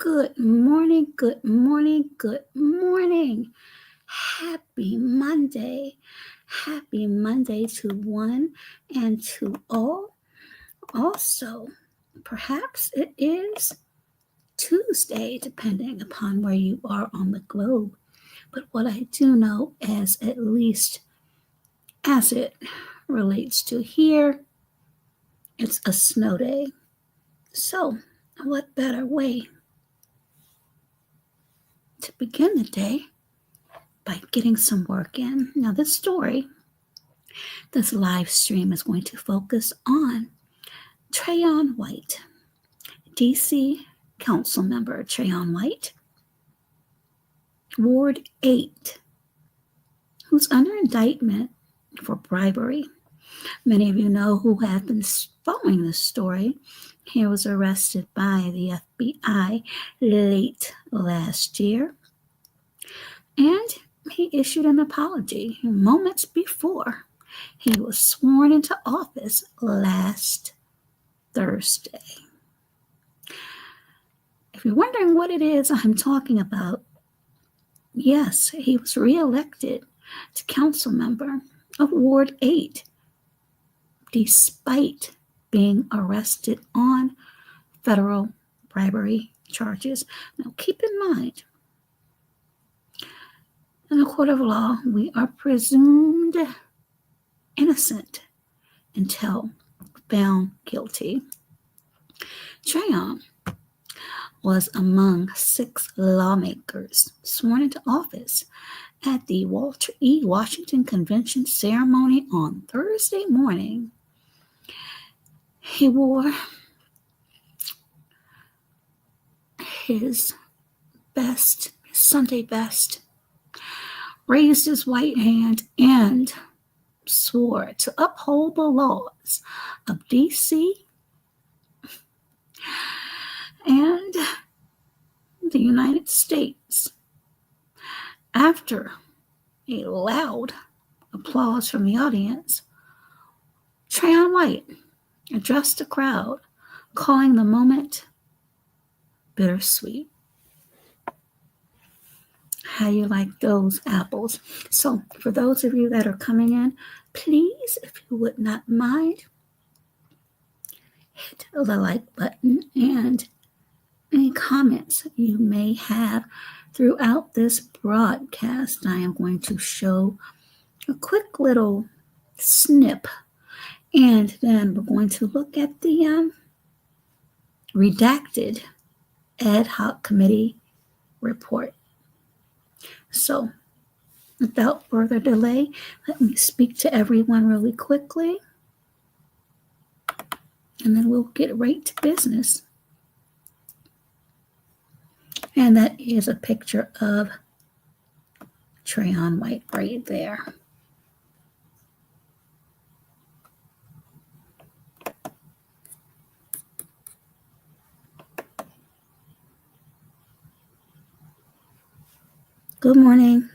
Good morning, good morning, good morning. Happy Monday. Happy Monday to one and to all. Also, perhaps it is Tuesday, depending upon where you are on the globe. But what I do know is, at least as it relates to here, it's a snow day. So, what better way to begin the day by getting some work in? Now, this live stream is going to focus on TRAYON WHITE, DC Council Member TRAYON WHITE, Ward 8, who's under indictment for bribery. Many of you know who have been following this story. He was arrested by the FBI late last year, and he issued an apology moments before he was sworn into office last Thursday. If you're wondering what it is I'm talking about, yes, he was reelected to council member of Ward 8 despite being arrested on federal bribery charges. Now, keep in mind, in a court of law, we are presumed innocent until found guilty. TRAYON was among 6 lawmakers sworn into office at the Walter E. Washington Convention ceremony on Thursday morning. He wore his Sunday best, raised his right hand, and swore to uphold the laws of D.C. and the United States. After a loud applause from the audience, TRAYON WHITE addressed the crowd, calling the moment bittersweet. How you like those apples? So, for those of you that are coming in, please, if you would not mind, hit the like button, and any comments you may have throughout this broadcast. I am going to show a quick little snip, and then we're going to look at the redacted ad hoc committee report. So, without further delay, let me speak to everyone really quickly, and then we'll get right to business. And that is a picture of TRAYON WHITE right there. Good morning.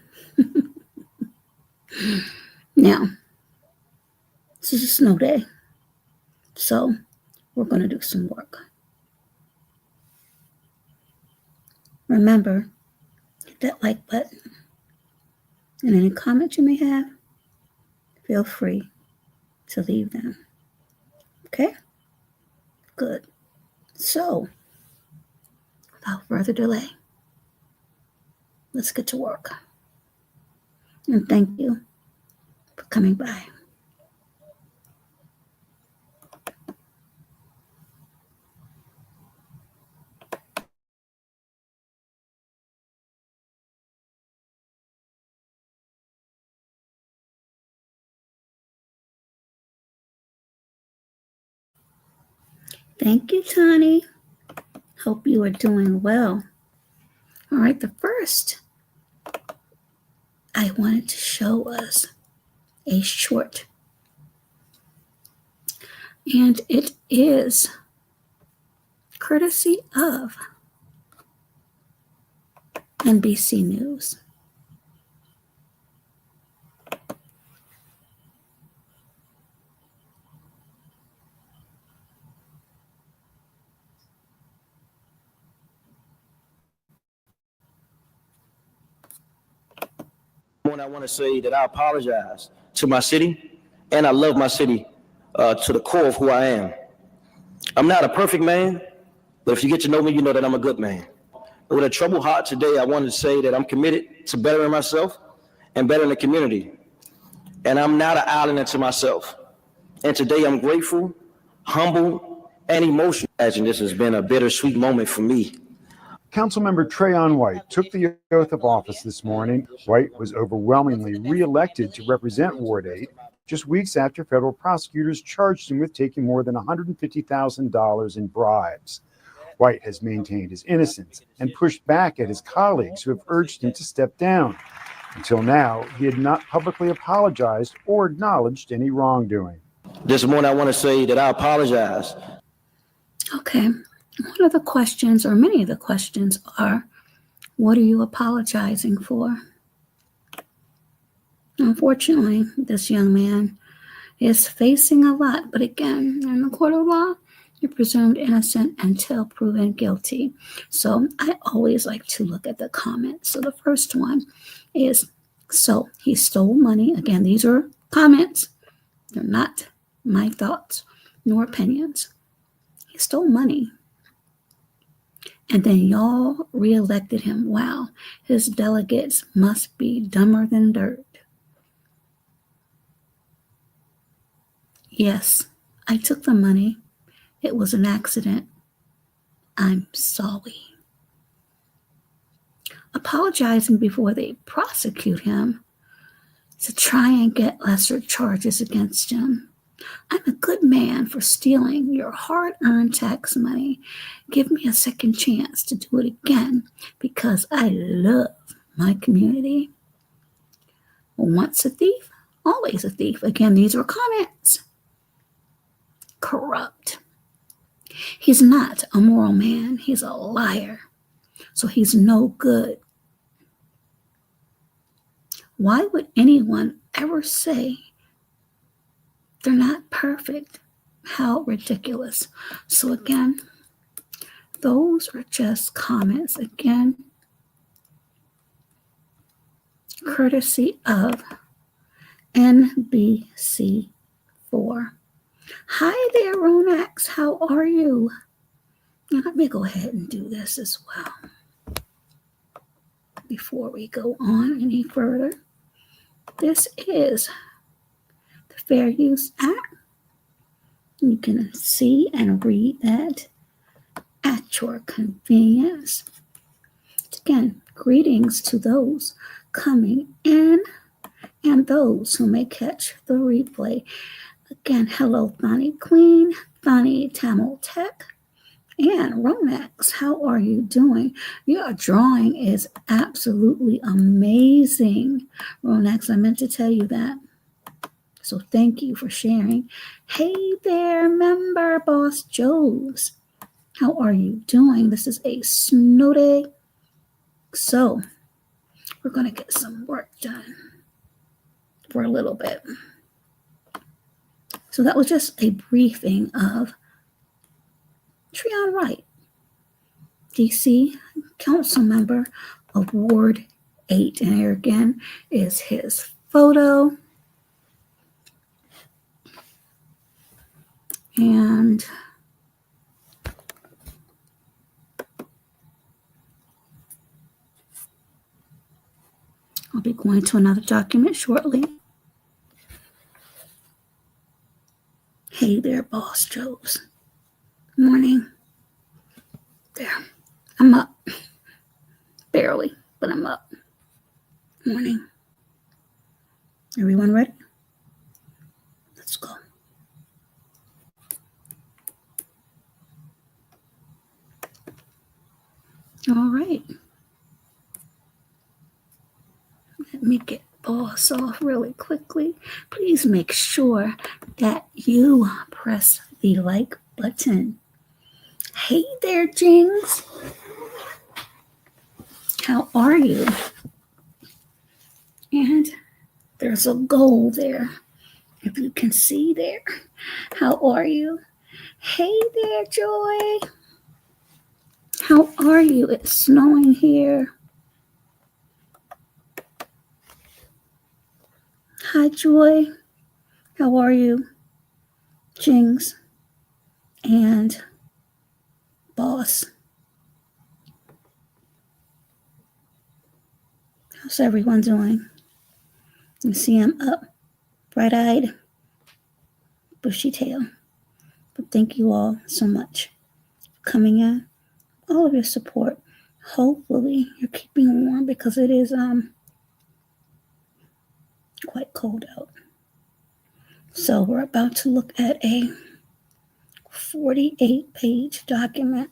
Now, this is a snow day, so we're going to do some work. Remember, hit that like button. And any comments you may have, feel free to leave them. Okay? Good. So, without further delay, let's get to work. And thank you for coming by. Thank you, Tani. Hope you are doing well. All right, the first I wanted to show us a short, and it is courtesy of NBC News. morning, I want to say that I apologize to my city, and I love my city to the core of who I am. I'm not a perfect man, but if you get to know me, you know that I'm a good man. With a troubled heart today, I wanted to say that I'm committed to bettering myself and bettering the community. And I'm not an island unto myself. And today I'm grateful, humble, and emotional. Imagine this has been a bittersweet moment for me. Council Member TRAYON WHITE took the oath of office this morning. White was overwhelmingly re-elected to represent Ward 8 just weeks after federal prosecutors charged him with taking more than $150,000 in bribes. White has maintained his innocence and pushed back at his colleagues who have urged him to step down. Until now, he had not publicly apologized or acknowledged any wrongdoing. This morning, I want to say that I apologize. Okay. One of the questions, or many of the questions, are, what are you apologizing for? Unfortunately, this young man is facing a lot, but again, in the court of law, you're presumed innocent until proven guilty. So I always like to look at the comments. So the first one is, so he stole money. Again, these are comments. They're not my thoughts nor opinions. He stole money. And then y'all reelected him. Wow, his delegates must be dumber than dirt. Yes, I took the money. It was an accident. I'm sorry. Apologizing before they prosecute him to try and get lesser charges against him. I'm a good man for stealing your hard-earned tax money. Give me a second chance to do it again because I love my community. Once a thief, always a thief. Again, these were comments. Corrupt. He's not a moral man. He's a liar. So he's no good. Why would anyone ever say they're not perfect? How ridiculous. So again, those are just comments. Again, courtesy of NBC4. Hi there, Ronax. How are you? Now, let me go ahead and do this as well before we go on any further. This is the Fair Use Act. You can see and read that at your convenience. Again, greetings to those coming in and those who may catch the replay. Again, hello, Thani Queen, Thani Tamil Tech, and Romax. How are you doing? Your drawing is absolutely amazing, Romax. I meant to tell you that. So thank you for sharing. Hey there, member Boss Joes. How are you doing? This is a snow day. So we're going to get some work done for a little bit. So that was just a briefing of TRAYON WHITE, DC Council Member of Ward 8. And here again is his photo. And I'll be going to another document shortly. Hey there, Boss Joes. Morning. There. I'm up. Barely, but I'm up. Morning. Everyone ready? Let's go. All right. Let me get Boss off really quickly. Please make sure that you press the like button. Hey there, Jings. How are you? And there's a goal there, if you can see there. How are you? Hey there, Joy. How are you? It's snowing here. Hi, Joy. How are you? Jings and Boss. How's everyone doing? You see I'm up, bright-eyed, bushy tail. But thank you all so much for coming in. All of your support. Hopefully you're keeping warm because it is quite cold out. So we're about to look at a 48-page document.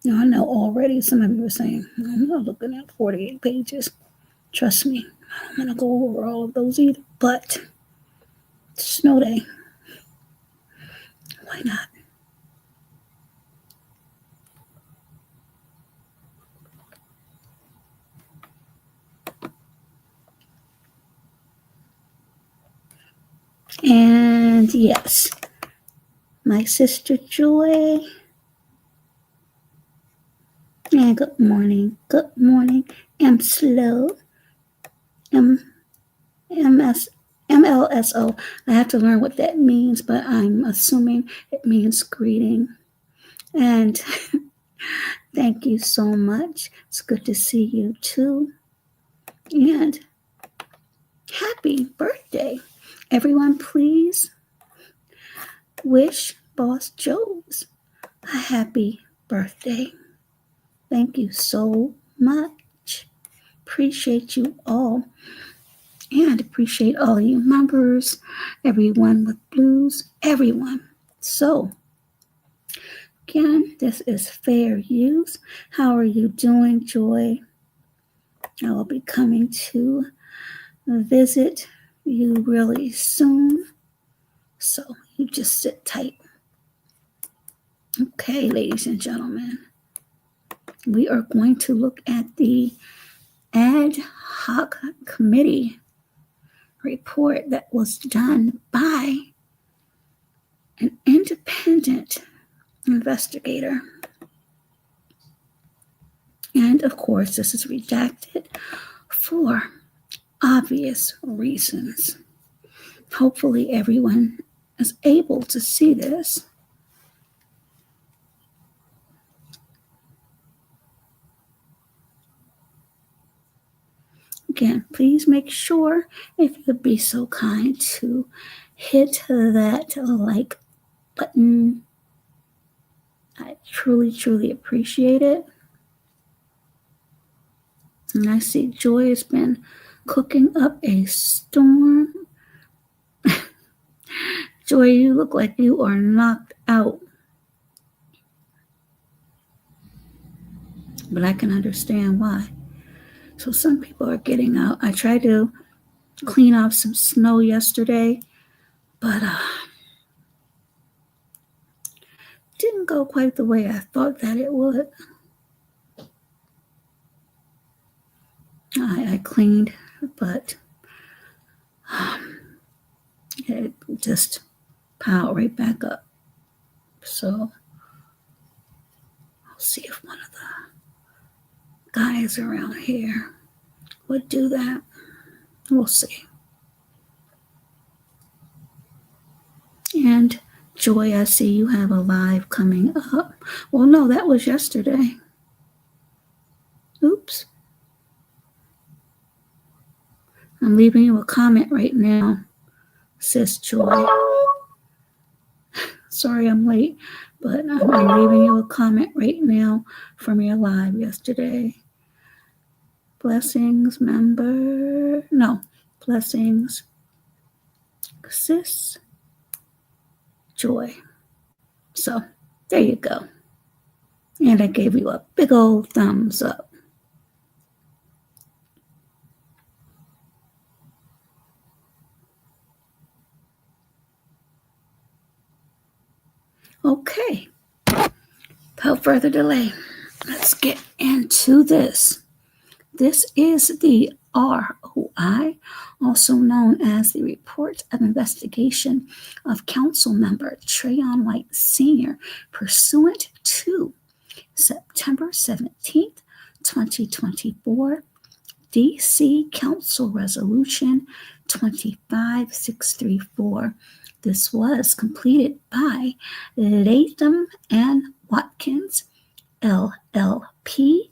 Now I know already some of you are saying, I'm not looking at 48 pages. Trust me, I don't want to go over all of those either. But it's snow day. Why not? And yes, my sister Joy. And good morning. Good morning. I'm slow. MLSO. I have to learn what that means, but I'm assuming it means greeting. And thank you so much. It's good to see you too. And happy birthday. Everyone, please wish Boss Joes a happy birthday. Thank you so much. Appreciate you all. And appreciate all you members, everyone with blues, everyone. So, again, this is fair use. How are you doing, Joy? I will be coming to visit you really soon. So, you just sit tight. Okay, ladies and gentlemen, we are going to look at the ad hoc committee report that was done by an independent investigator. And of course, this is redacted for obvious reasons. Hopefully, everyone is able to see this. Again, please make sure, if you'd be so kind, to hit that like button. I truly, truly appreciate it. And I see Joy has been cooking up a storm. Joy, you look like you are knocked out. But I can understand why. So some people are getting out. I tried to clean off some snow yesterday, but didn't go quite the way I thought that it would. I cleaned, but it just piled right back up. So I'll see if one of the guys around here would do that. We'll see. And Joy, I see you have a live coming up. Well, no, that was yesterday. Oops. I'm leaving you a comment right now, sis Joy. Sorry I'm late, but I'm leaving you a comment right now from your live yesterday. Blessings, member. No, blessings, sis Joy. So there you go. And I gave you a big old thumbs up. Okay. Without further delay, let's get into this. This is the ROI, also known as the Report of Investigation of Council Member TRAYON WHITE Sr., pursuant to September 17th, 2024, DC Council Resolution 2525634. This was completed by Latham and Watkins, LLP,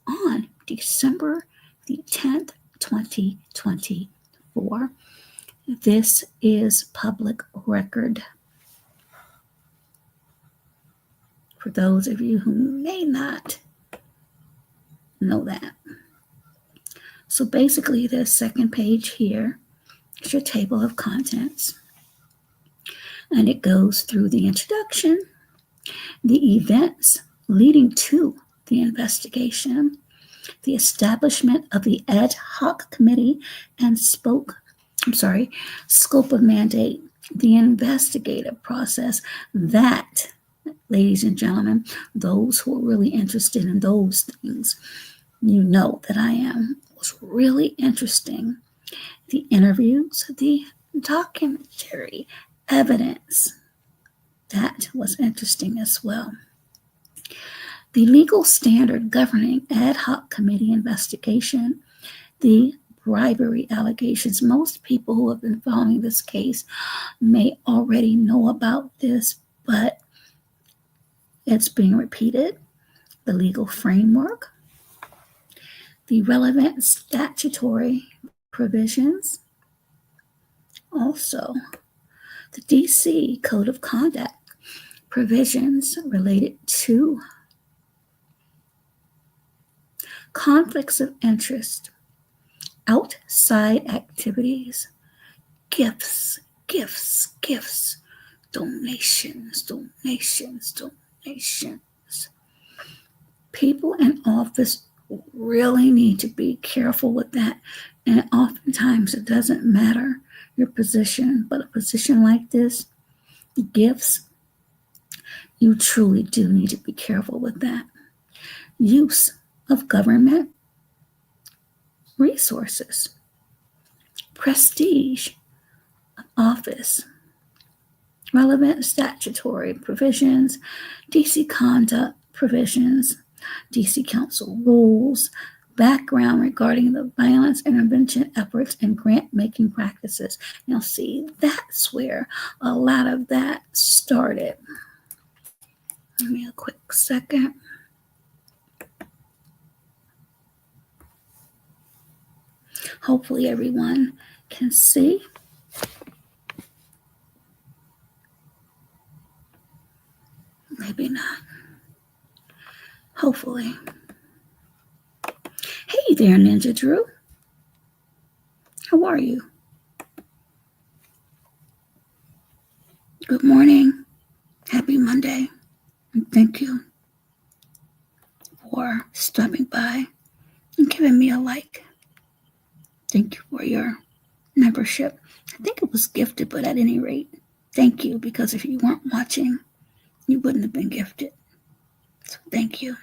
on December the 10th, 2024. This is public record. For those of you who may not know that. So basically, the second page here is your table of contents. And it goes through the introduction, the events leading to the investigation, the establishment of the ad hoc committee and scope of mandate, the investigative process that, ladies and gentlemen, those who are really interested in those things, you know that I am, was really interesting. The interviews, the documentary evidence, that was interesting as well. The legal standard governing ad hoc committee investigation, the bribery allegations. Most people who have been following this case may already know about this, but it's being repeated. The legal framework, the relevant statutory provisions, also the DC Code of Conduct provisions related to conflicts of interest, outside activities, gifts, donations. People in office really need to be careful with that. And oftentimes it doesn't matter your position, but a position like this, gifts, you truly do need to be careful with that. Use of government resources, prestige of office, relevant statutory provisions, DC conduct provisions, DC Council rules, background regarding the violence intervention efforts and grant-making practices. Now, see, that's where a lot of that started. Give me a quick second. Hopefully everyone can see. Maybe not. Hopefully. Hey there, Ninja Drew. How are you? Good morning. Happy Monday. And thank you for stopping by and giving me a like. Thank you for your membership. I think it was gifted, but at any rate, thank you, because if you weren't watching, you wouldn't have been gifted. So thank you.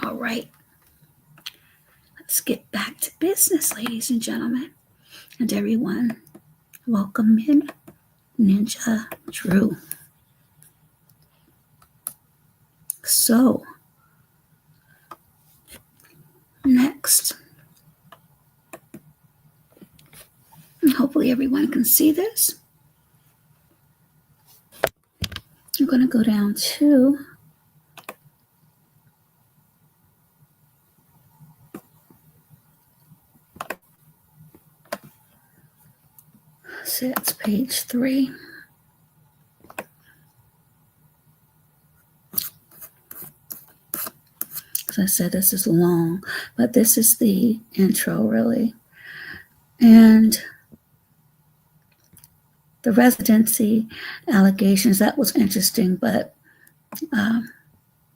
All right. Let's get back to business, ladies and gentlemen. And everyone, welcome in Ninja Drew. So, next, and hopefully everyone can see this. I'm going to go down to it's page 3. As I said, this is long, but this is the intro, really. And the residency allegations, that was interesting, but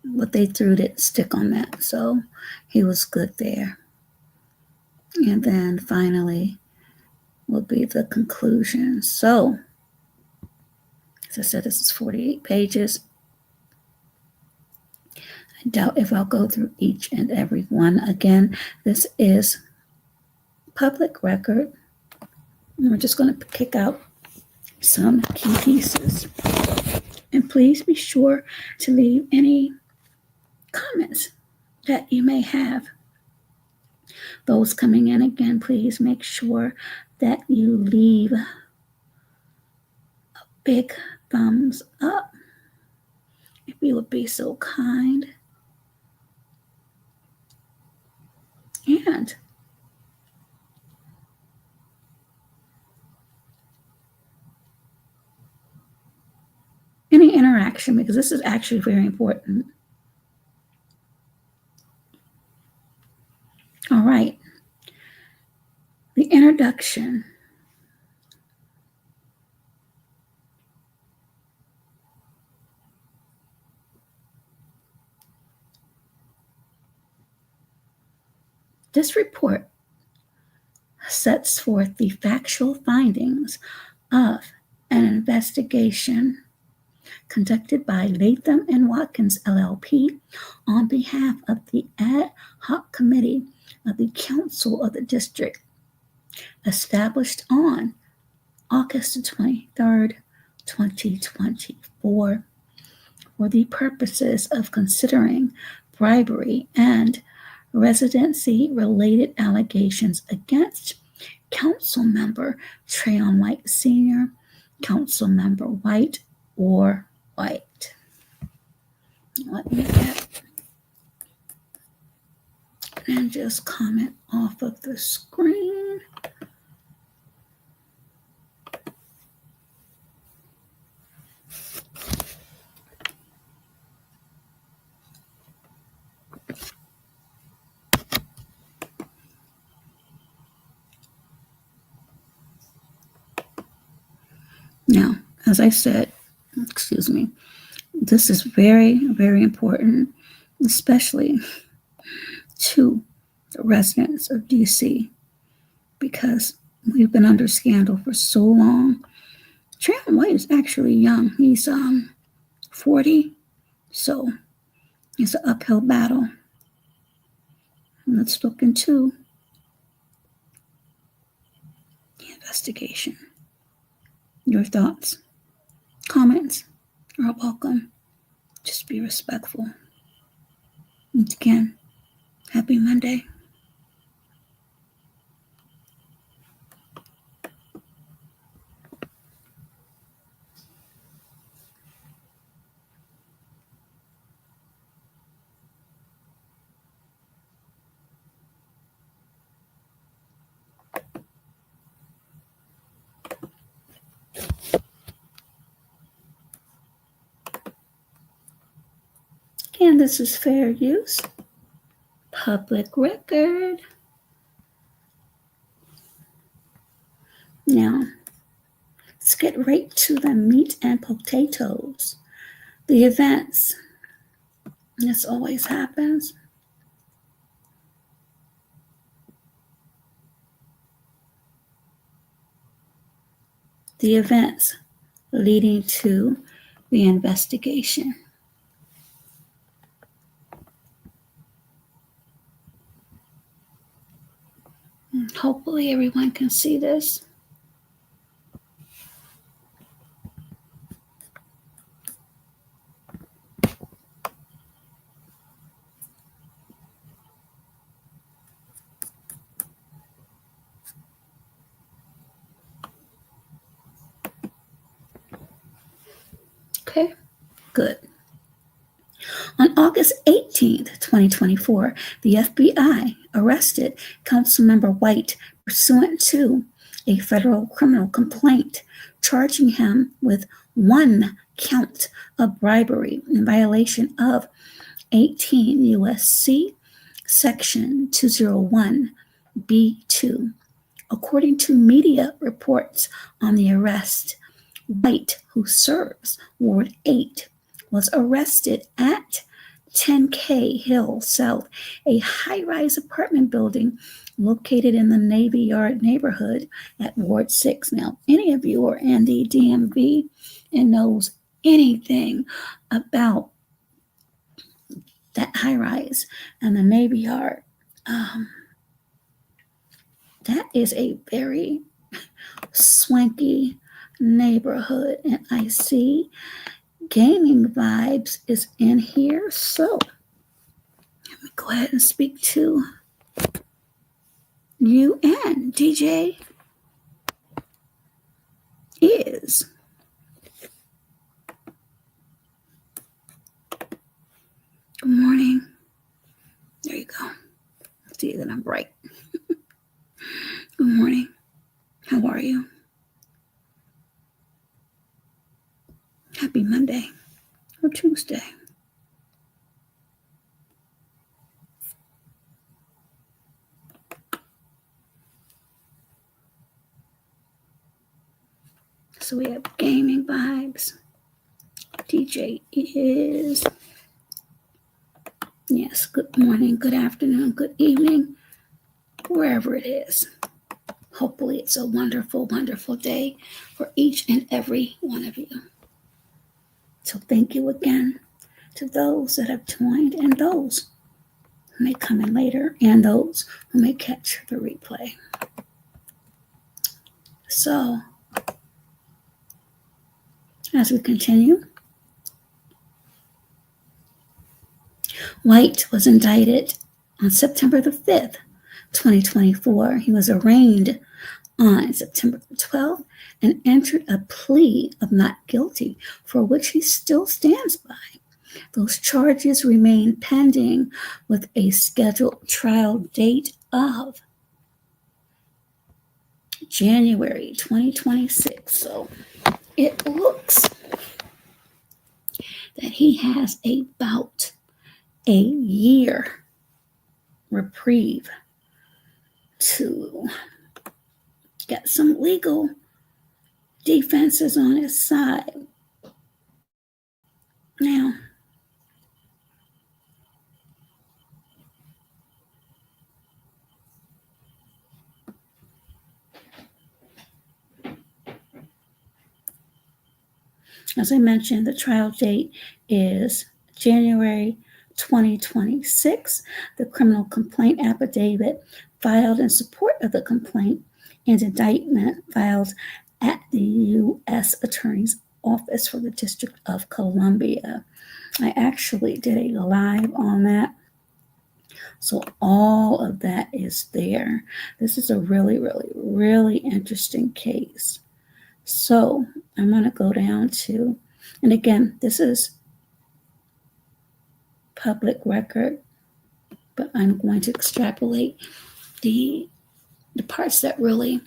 what they threw didn't stick on that. So he was good there. And then finally will be the conclusion. So, as I said, this is 48 pages. I doubt if I'll go through each and every one. Again, this is public record. And we're just going to kick out some key pieces. And please be sure to leave any comments that you may have Those coming in again, please make sure that you leave a big thumbs up, if you would be so kind. And any interaction, because this is actually very important. All right. The introduction. This report sets forth the factual findings of an investigation conducted by Latham and Watkins LLP on behalf of the Ad Hoc Committee of the Council of the District, established on August 23rd, 2024, for the purposes of considering bribery and residency-related allegations against Council Member TRAYON WHITE Sr., Council Member White or White. Let me get and just comment off of the screen. Now, as I said, this is very, very important, especially to the residents of DC, because we've been under scandal for so long. TRAYON White is actually young. He's 40, so it's an uphill battle. And let's look into the investigation. Your thoughts, comments are welcome. Just be respectful. And again, happy Monday. Again, this is fair use, public record. Now, let's get right to the meat and potatoes. The events. This always happens. The events leading to the investigation. Hopefully everyone can see this. Okay, good. On August 18th, 2024, the FBI arrested Councilmember White pursuant to a federal criminal complaint charging him with 1 count of bribery in violation of 18 U.S.C. Section 201(b)(2). According to media reports on the arrest, White, who serves Ward 8, was arrested at 10K Hill South, a high-rise apartment building located in the Navy Yard neighborhood at Ward 6. Now, any of you are in the DMV and knows anything about that high-rise and the Navy Yard, that is a very swanky neighborhood, and I see gaming vibes is in here. So let me go ahead and speak to you and DJ is good morning. There you go. See that I'm bright. Good morning. How are you? Happy Monday or Tuesday. So we have gaming vibes. DJ is, yes, good morning, good afternoon, good evening, wherever it is. Hopefully it's a wonderful, wonderful day for each and every one of you. So thank you again to those that have joined and those who may come in later and those who may catch the replay. So as we continue, White was indicted on September the 5th, 2024. He was arraigned on September the 12th and entered a plea of not guilty, for which he still stands by. Those charges remain pending with a scheduled trial date of January 2026. So it looks that he has about a year reprieve to get some legal defenses on his side. Now, as I mentioned, the trial date is January 2026. The criminal complaint affidavit filed in support of the complaint and indictment filed at the U.S. Attorney's Office for the District of Columbia. I actually did a live on that. So all of that is there. This is a really, really, really interesting case. So I'm going to go down to, and again, this is public record, but I'm going to extrapolate the parts that really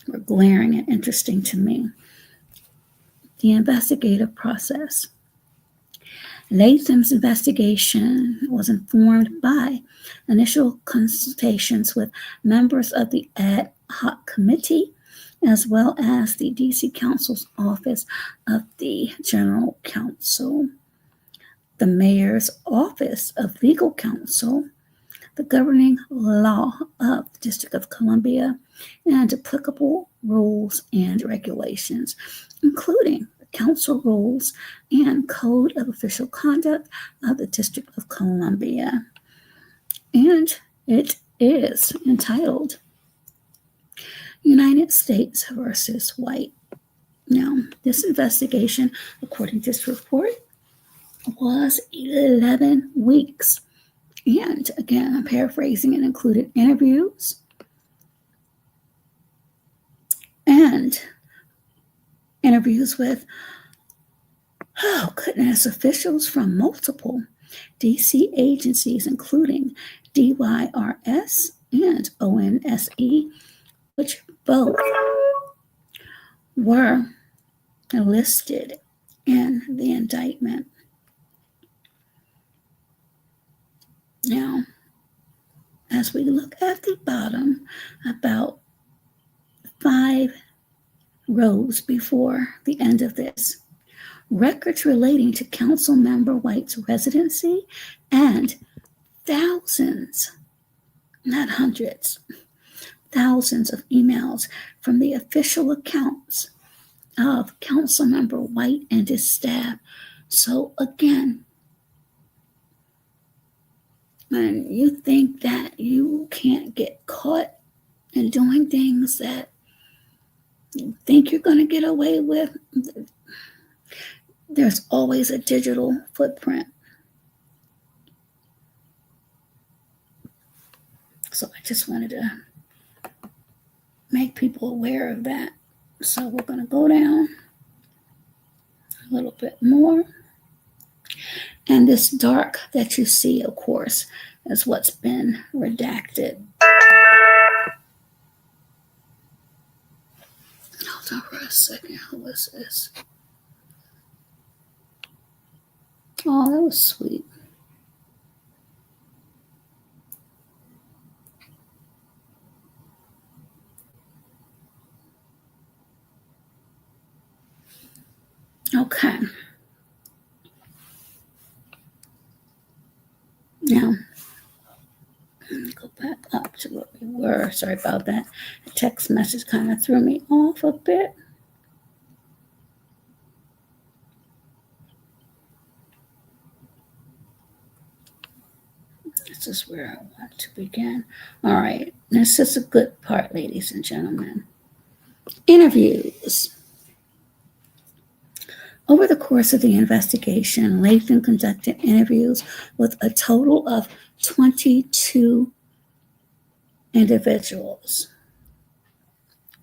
were glaring and interesting to me. The investigative process. Latham's investigation was informed by initial consultations with members of the ad hoc committee, as well as the D.C. Council's Office of the General Counsel, the Mayor's Office of Legal Counsel, the governing law of the District of Columbia, and applicable rules and regulations, including the council rules and code of official conduct of the District of Columbia. And it is entitled United States versus White. Now, this investigation, according to this report, was 11 weeks. And again, I'm paraphrasing, it included interviews and interviews with, oh goodness, officials from multiple DC agencies, including DYRS and ONSE, which both were listed in the indictment. Now, as we look at the bottom, about 5 rows before the end of this, records relating to Council Member White's residency and thousands, not hundreds, thousands of emails from the official accounts of Council Member White and his staff. So again, when you think that you can't get caught in doing things that you think you're going to get away with, there's always a digital footprint. So I just wanted to make people aware of that. So we're going to go down a little bit more. And this dark that you see, of course, is what's been redacted. Hold on for a second. Who is this? Oh, that was sweet. Okay. Now, let me go back up to where we were. Sorry about that. The text message kind of threw me off a bit. This is where I want to begin. All right. This is a good part, ladies and gentlemen. Interviews. Over the course of the investigation, Lathan conducted interviews with a total of 22 individuals.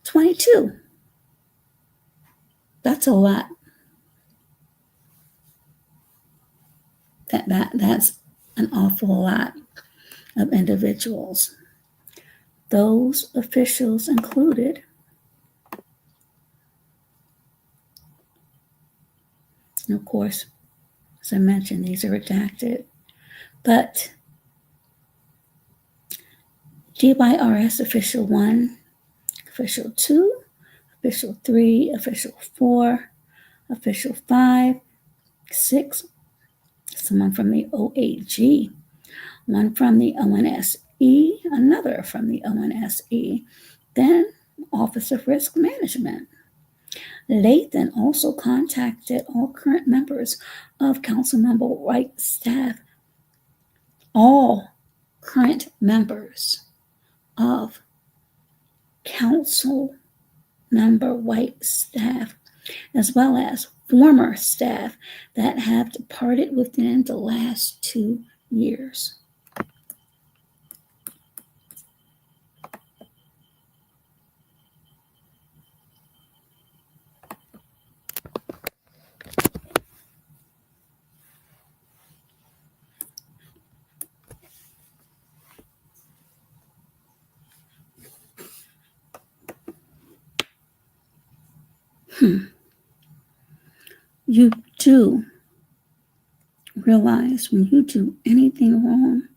22. That's a lot. That's an awful lot of individuals. Those officials included and of course, as I mentioned, these are redacted, but GYRS Official 1, Official 2, Official 3, Official 4, Official 5, 6, someone from the OAG, one from the ONSE, another from the ONSE, then Office of Risk Management. Lathan also contacted all current members of Council Member White staff, all current members of Council Member White staff, as well as former staff that have departed within the last 2 years. You do realize when you do anything wrong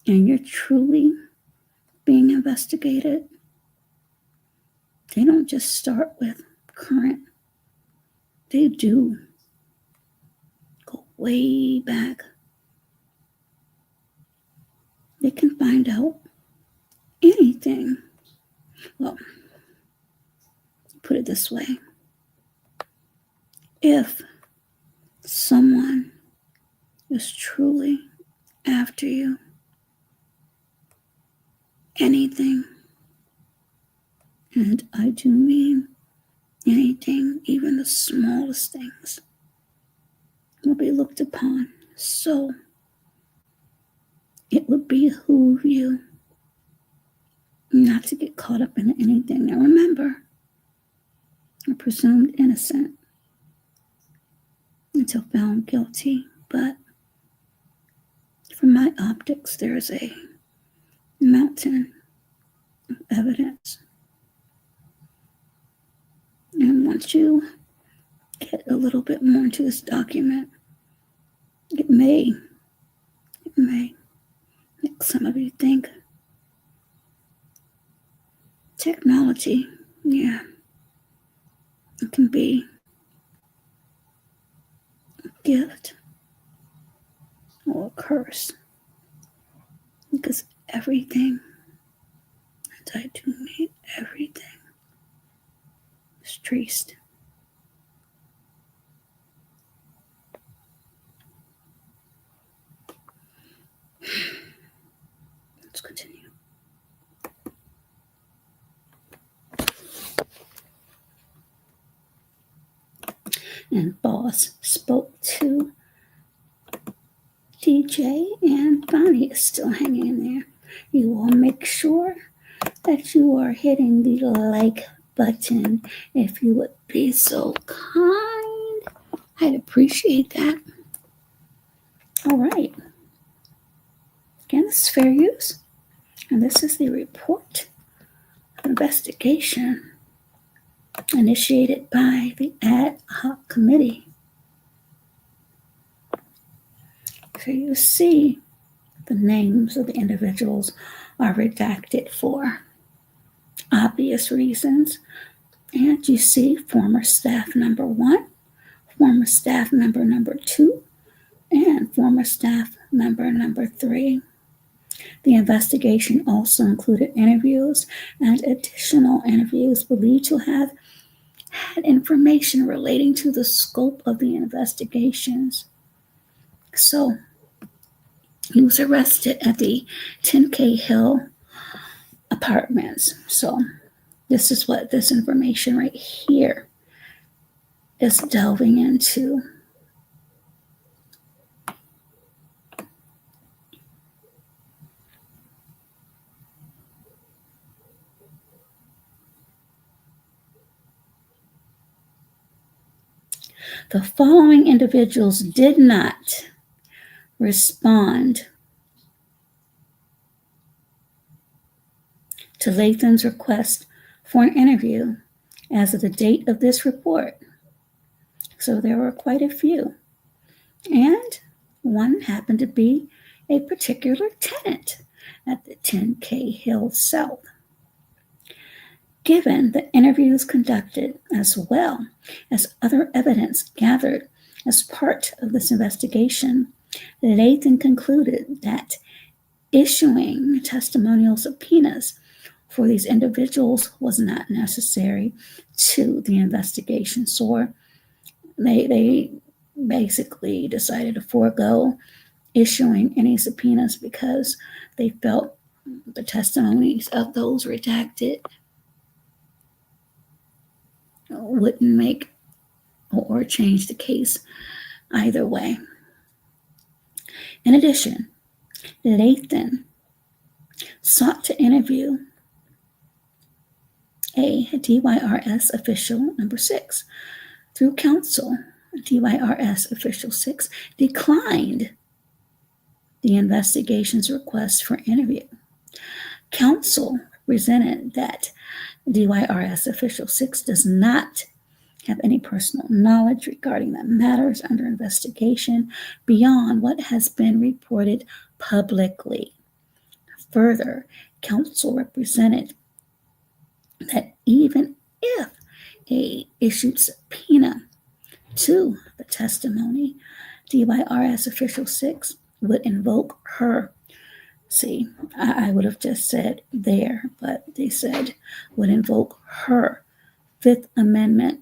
and you're truly being investigated, they don't just start with current. They do go way back. They can find out anything. Well, put it this way. If someone is truly after you, anything, and I do mean anything, even the smallest things, will be looked upon. So it would behoove you not to get caught up in anything. Now remember, you're presumed innocent until found guilty, but from my optics, there's a mountain of evidence. And once you get a little bit more into this document, it may make some of you think technology, yeah, it can be a gift or a curse, because everything, and I do mean everything, is traced. Let's continue. And boss spoke to DJ, and Bonnie is still hanging in there. You will make sure that you are hitting the like button. If you would be so kind, I'd appreciate that. All right. Again, this is fair use, and this is the report of investigation initiated by the ad hoc committee. So you see the names of the individuals are redacted for obvious reasons. And you see former staff number 1, former staff member number 2, and former staff member number 3. The investigation also included interviews and additional interviews believed to have had information relating to the scope of the investigations. So he was arrested at the 10K Hill apartments. So this is what this information right here is delving into. The following individuals did not respond to Lathan's request for an interview as of the date of this report. So there were quite a few. And one happened to be a particular tenant at the 10K Hill South. Given the interviews conducted as well as other evidence gathered as part of this investigation, Lathan concluded that issuing testimonial subpoenas for these individuals was not necessary to the investigation. So they basically decided to forego issuing any subpoenas because they felt the testimonies of those redacted wouldn't make or change the case either way. In addition, Lathan sought to interview a DYRS official number 6 through counsel. DYRS official 6 declined the investigation's request for interview. Counsel represented that DYRS official 6 does not have any personal knowledge regarding the matters under investigation beyond what has been reported publicly. Further, counsel represented that even if a issued subpoena to the testimony, DYRS official 6 would invoke her. See, I would have just said there, but they said would invoke her Fifth Amendment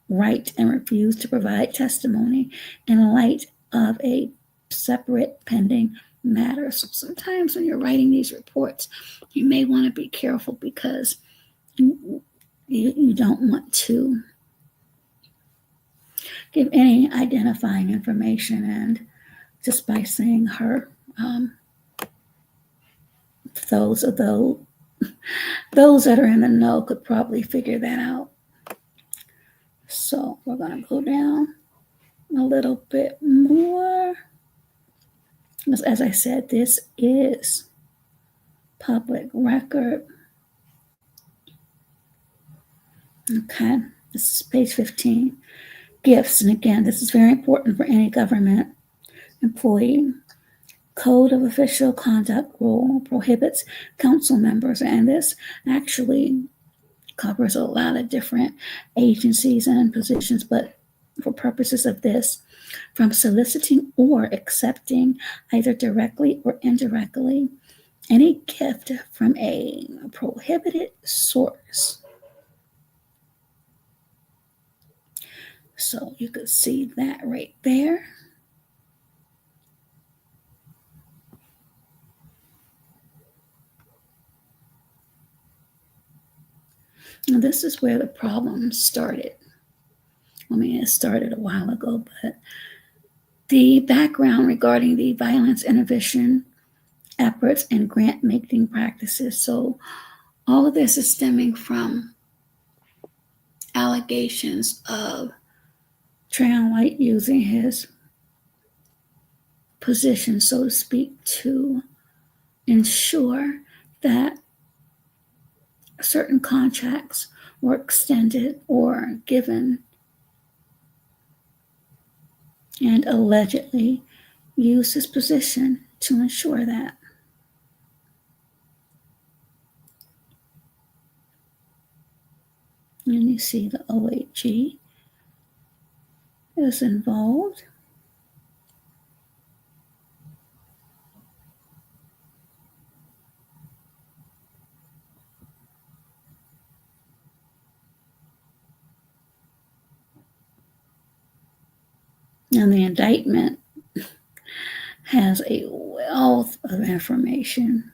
right and refuse to provide testimony in light of a separate pending matter. So sometimes when you're writing these reports, you may want to be careful because you don't want to give any identifying information, and just by saying her, those that are in the know could probably figure that out. So we're going to go down a little bit more. As I said, this is public record. Okay, this is page 15. Gifts, and again, this is very important for any government employee. Code of Official Conduct Rule prohibits council members, and this actually covers a lot of different agencies and positions, but for purposes of this, from soliciting or accepting, either directly or indirectly, any gift from a prohibited source. So you could see that right there. Now, this is where the problem started. I mean, it started a while ago, but the background regarding the violence intervention efforts and grant making practices. So All of this is stemming from allegations of Trayon White using his position, so to speak, to ensure that certain contracts were extended or given, and allegedly used his position to ensure that. And you see the OAG is involved. And the indictment has a wealth of information.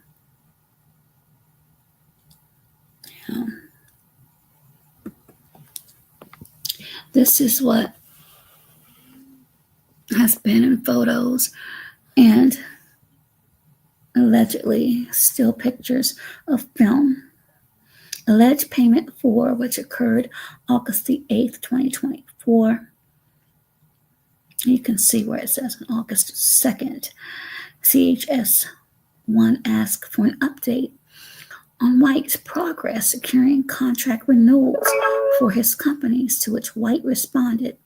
This is what has been in photos and allegedly still pictures of film. Alleged payment for which occurred August the 8th, 2024. You can see where it says on August 2nd, CHS1 asked for an update on White's progress securing contract renewals for his companies, to which White responded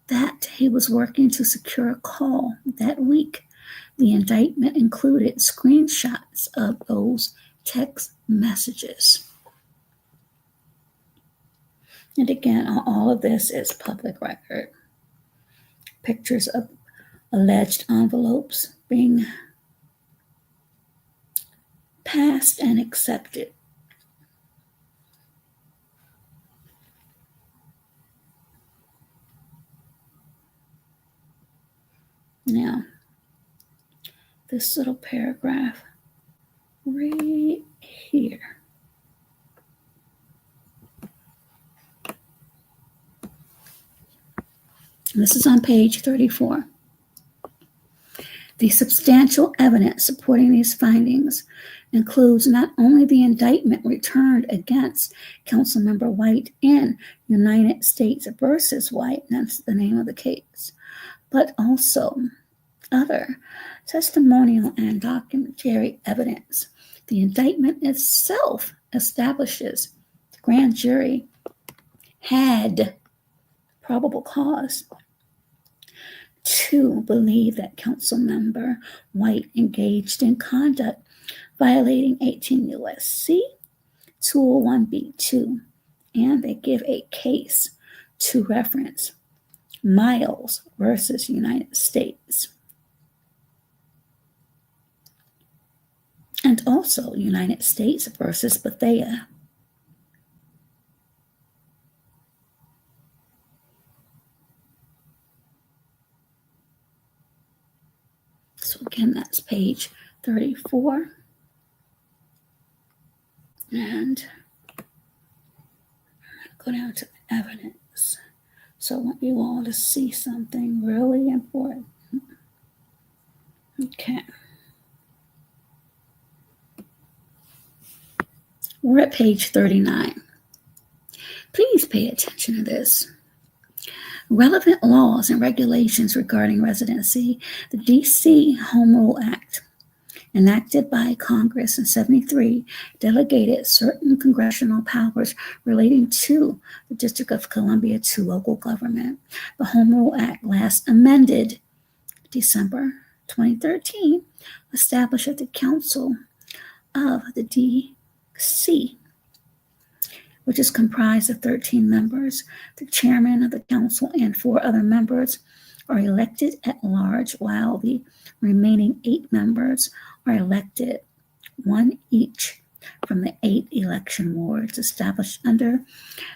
that he was working to secure a call that week. The indictment included screenshots of those text messages. And again, all of this is public record. Pictures of alleged envelopes being passed and accepted. Now, this little paragraph right here. This is on page 34. The substantial evidence supporting these findings includes not only the indictment returned against Council Member White in United States versus White, that's the name of the case, but also other testimonial and documentary evidence. The indictment itself establishes the grand jury had probable cause to believe that Council Member White engaged in conduct violating 18 U.S.C. 201B2, and they give a case to reference Miles versus United States, and also United States versus Bethea. So again, that's page 34. And go down to the evidence. So I want you all to see something really important. Okay. We're at page 39. Please pay attention to this. Relevant laws and regulations regarding residency, the D.C. Home Rule Act, enacted by Congress in 1973, delegated certain congressional powers relating to the District of Columbia to local government. The Home Rule Act, last amended December 2013, established that the Council of the D.C., which is comprised of 13 members. The chairman of the council and 4 other members are elected at large, while the remaining 8 members are elected, 1 each, from the 8 election wards established under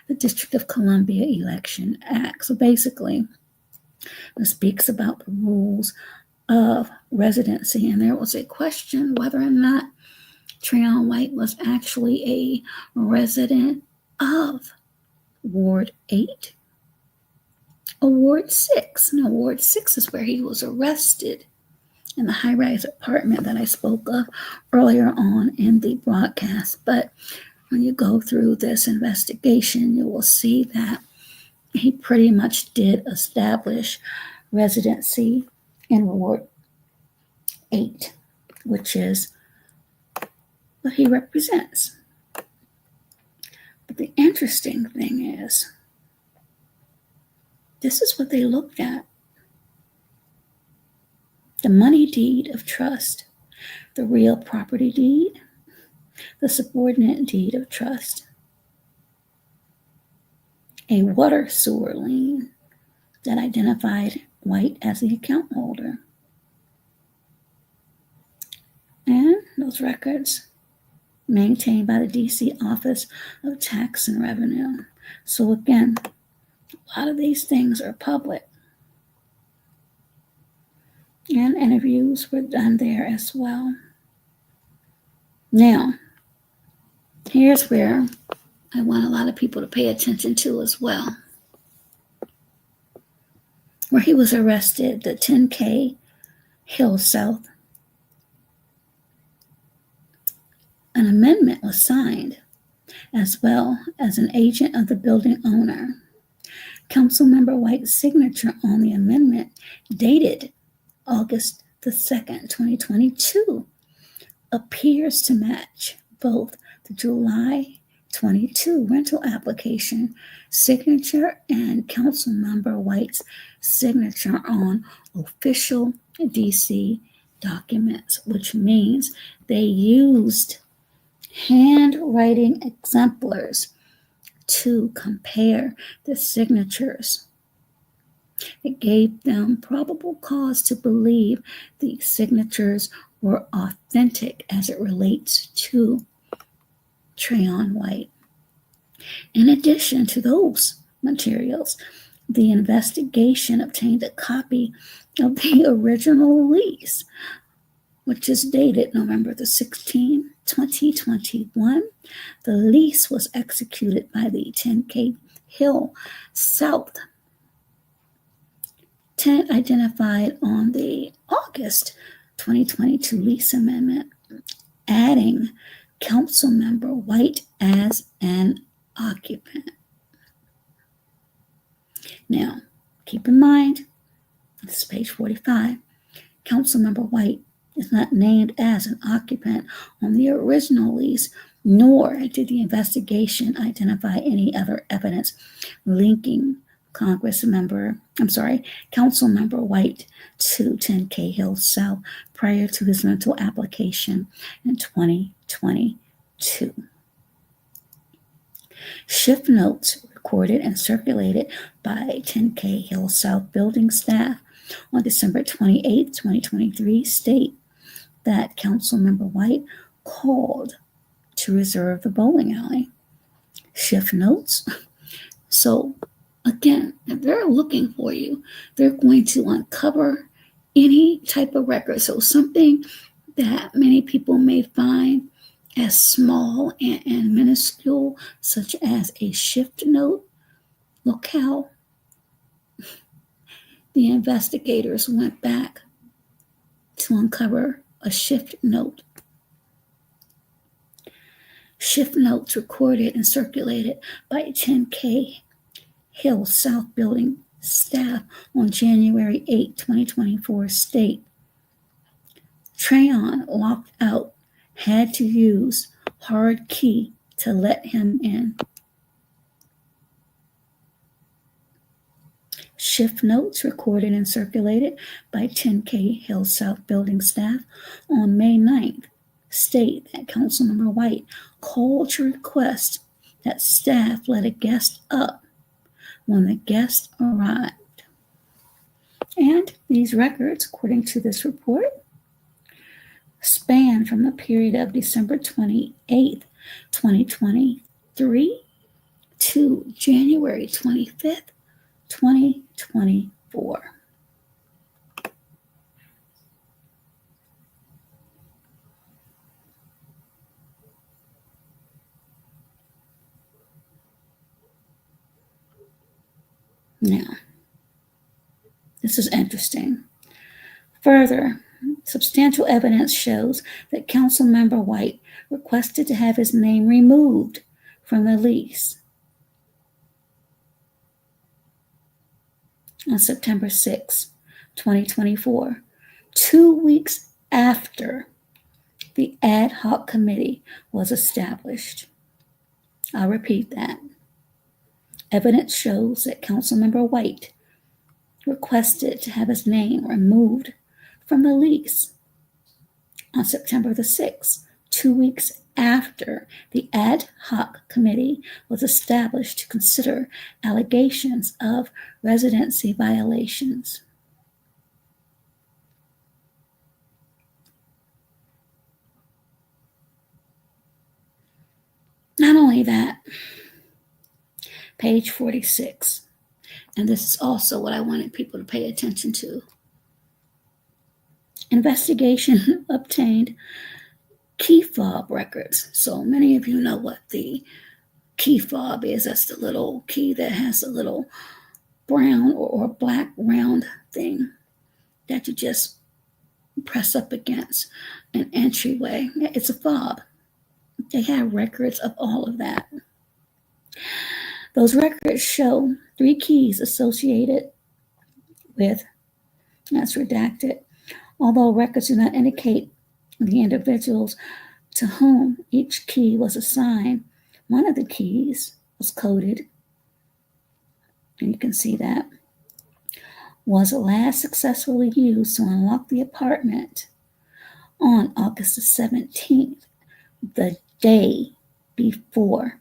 the District of Columbia Election Act. So basically, it speaks about the rules of residency, and there was a question whether or not Trayon White was actually a resident of Ward 8 or Ward 6. Now, Ward 6 is where he was arrested in the high-rise apartment that I spoke of earlier on in the broadcast. But when you go through this investigation, you will see that he pretty much did establish residency in Ward 8, which is what he represents. But the interesting thing is, this is what they looked at. The money deed of trust, the real property deed, the subordinate deed of trust, a water sewer lien that identified White as the account holder. And those records maintained by the DC Office of Tax and Revenue. So again, a lot of these things are public. And interviews were done there as well. Now, here's where I want a lot of people to pay attention to as well. Where he was arrested, the 10K Hill South, an amendment was signed, as well as an agent of the building owner. Councilmember White's signature on the amendment, dated August the 2nd, 2022, appears to match both the July 22 rental application signature and Councilmember White's signature on official DC documents, which means they used handwriting exemplars to compare the signatures. It gave them probable cause to believe the signatures were authentic as it relates to Trayon White. In addition to those materials, the investigation obtained a copy of the original lease, which is dated November the 16th, 2021. The lease was executed by the 10K Hill South tenant identified on the August 2022 lease amendment, adding Councilmember White as an occupant. Now, keep in mind, this is page 45, Councilmember White is not named as an occupant on the original lease, nor did the investigation identify any other evidence linking Councilmember White to 10K Hill South prior to his rental application in 2022. Shift notes recorded and circulated by 10K Hill South building staff on December 28, 2023 state that Councilmember White called to reserve the bowling alley. Shift notes. So again, if they're looking for you, they're going to uncover any type of record. So something that many people may find as small and minuscule, such as a shift note. Look how the investigators went back to uncover a shift note. Shift notes recorded and circulated by 10K Hill South building staff on January 8, 2024 state Trayon walked out, had to use hard key to let him in. Shift notes recorded and circulated by 10K Hill South building staff on May 9th state that Councilmember White called to request that staff let a guest up when the guest arrived. And these records, according to this report, span from the period of December 28th, 2023 to January 25th, 2024. Now, this is interesting. Further, Substantial evidence shows that Council Member White requested to have his name removed from the lease on September 6, 2024, 2 weeks after the ad hoc committee was established. I'll repeat that. Evidence shows that Councilmember White requested to have his name removed from the lease on September the 6th, 2 weeks after the ad hoc committee was established to consider allegations of residency violations. Not only that, page 46, and this is also what I wanted people to pay attention to. Investigation obtained key fob records. So many of you know what the key fob is. That's the little key that has a little brown or black round thing that you just press up against an entryway. It's a fob. They have records of all of that. Those records show 3 keys associated with, that's redacted, although records do not indicate the individuals to whom each key was assigned. One of the keys was coded, and you can see that, was last successfully used to unlock the apartment on August the 17th, the day before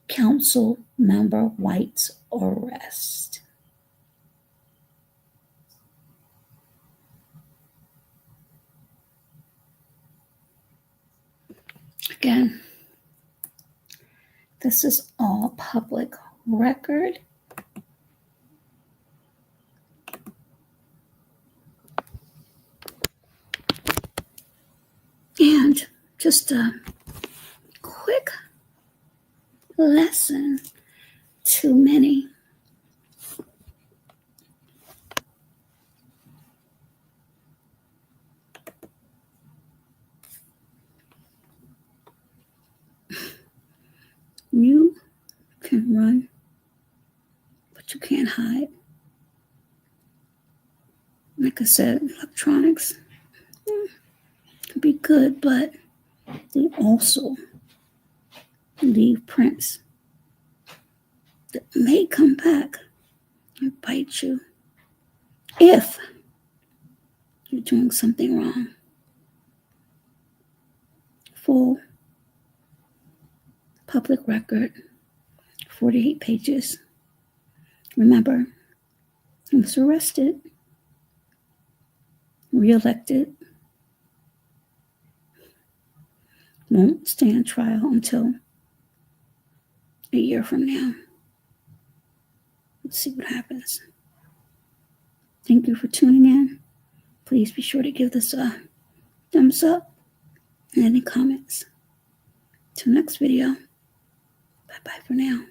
Council Member White's arrest. Again, this is all public record. And just a quick lesson to many. You can run, but you can't hide. Like I said, electronics can be good, but they also leave prints that may come back and bite you if you're doing something wrong. Full public record, 48 pages. Remember, he was arrested, reelected, won't stand trial until a year from now. Let's see what happens. Thank you for tuning in. Please be sure to give this a thumbs up and any comments. Till next video. Bye-bye for now.